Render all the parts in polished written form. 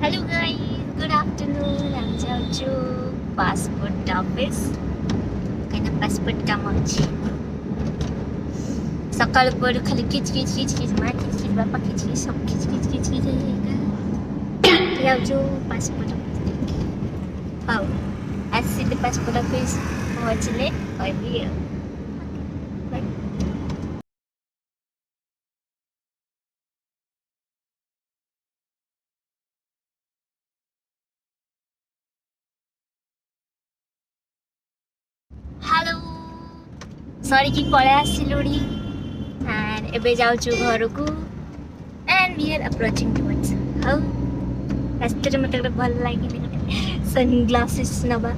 Hello guys, good afternoon. I'm Jojo. Passport office. Kaya passport kamu ଅଛି ସକାଳୁ ପରୁ ଖାଲି କିଚ କିଚ କିଚ କିଚ ମା କିଚ କିଚ ବାପା କିଚ କିଚ ସବୁ କିଚ କିଚ କିଚ କିଚ ହେଇକା ଯାଉଛୁ ପାସପୋର୍ଟ ଅଫିସ ଦେଖି ହଉ ଆସିଲେ ପାସପୋର୍ଟ ଅଫିସ ପହଞ୍ଚିଲେ କହିବି ଆଉ हेलो सॉरी कि पळे आसिलुडी एंड एबे जाउछु घर को and we are approaching towards how रास्ते में मते भल लागिले सनग्लासेस नबा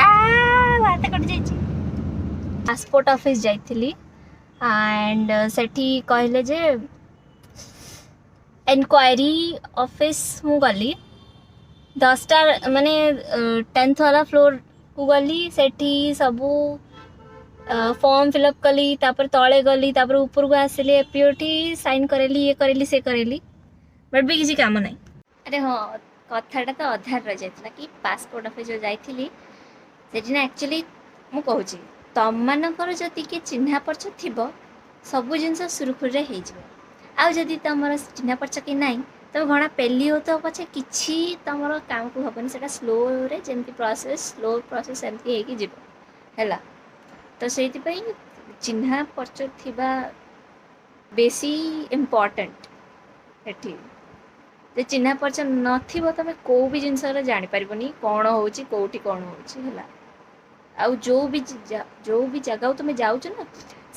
आ बात कट जाई छी पासपोर्ट ऑफिस जाइथिली एंड सेठी कहले जे एनक्वायरी ऑफिस मु गली 10टा माने 10th वाला फ्लोर को गली सेठी सबू फॉर्म फिलअप कली तापर तले गली तापर ऊपर को आसिली एपीओटी साइन करेली ये करेली से करेली बट भी किसी काम नहीं अरे हाँ कथाटा तो अधार रह जाता कि पासपोर्ट ऑफिस जो जाइथिली सेठी ना एक्चुअली मु कहूची तम मानकर जति के चिन्हा परिचय थिबो सब जिनस सुरखुरे हो जिवो आ जदि तमर चिन्हा परिचय कि नहीं तुम घना पेली हो तो पछे किछि तमर काम को हबनी सेटा स्लो रे जेमती प्रोसेस स्लो प्रोसेस एमती हे कि जिवो हैला तो सेति पई चिन्हा परिचय थिबा बेसी इम्पोर्टेंट एठी जे चिन्हा परिचय नथिबो तमे को भी जिनस रे जानि परिबनी कोन होउची कोठी कोन होउची हैला आ जो भी जगह तुम जाऊँ ना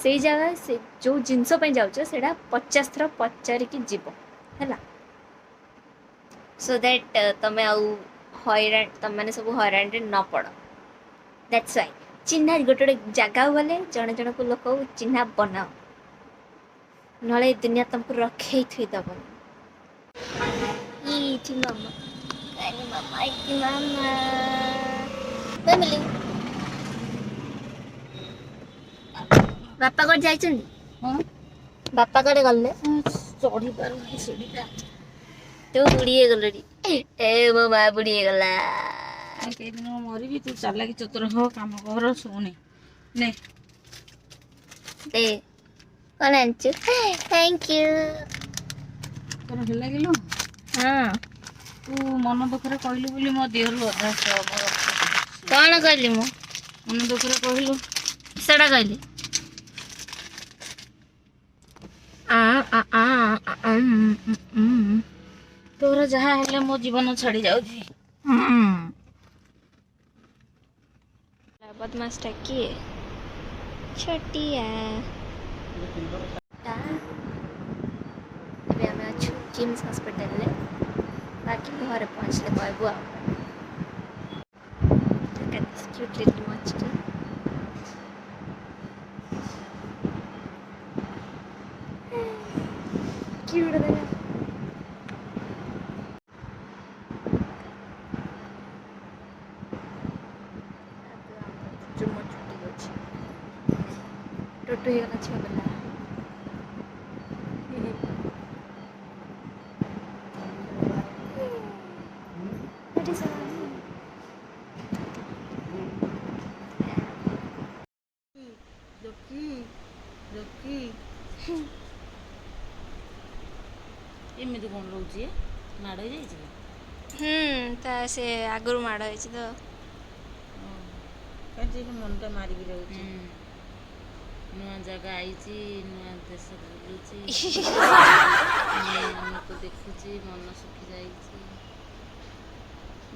से जगह से जो जिनस जाऊँ से 50 थर पचारि की जीव है सो दैट तुम आईराण तुम मैंने सब हईराण न पड़ दैट्स व्हाई चिन्हा गोटे गोटे जगह गले जड़े जन को लोक चिन्हा बनाओ ना दुनिया तुमको रखे थोदबन मामा मामा फैमिली बापा कौन जाइछन बापा कड़े गले चढ़ी पार सीढ़ीटा तू बुढ़ी गलड़ी ए मो माँ बुढ़ी गला कई दिन मरी भी तू चालाकी चतुर हो काम कर सुने ने दे कौन आंचू थैंक यू तोर हेला गेलो हां तू मन दुखरे कहलु बोली मो देहरु अधा कौन कहली मो मन दुखरे कहलु सेडा कहली तोर जहाँ हेले मो जीवन छाड़ी जाउची बदमाश टा किए छोटिया अभी आम अच्छु किम्स हॉस्पिटल ले बाकी घर पहुँचले कहबू आ क्यूट लिटिल मछली क्यूट लगा टोटो ही गला छुआ बेला एमती कौन रोचे माड़ हो ता से आगुरु माड़ होइछि तो कहीं मनटा मारिक रोचे नुआ जगह आई नुआ देश बुलूची को देखुची मन सुखी जाई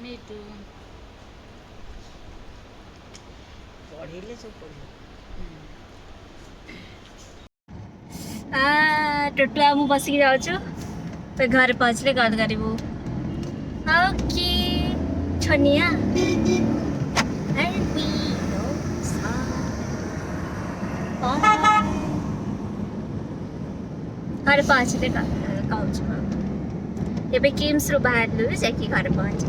मीटू पढ़े सब पढ़े टोटुआ मु बसिक जाऊछु तो घर पहुँचले कॉल करू ओके छनिया घर पहुँचले कहूँ एबे किम्स रु बाहर जाकि घर पहुँच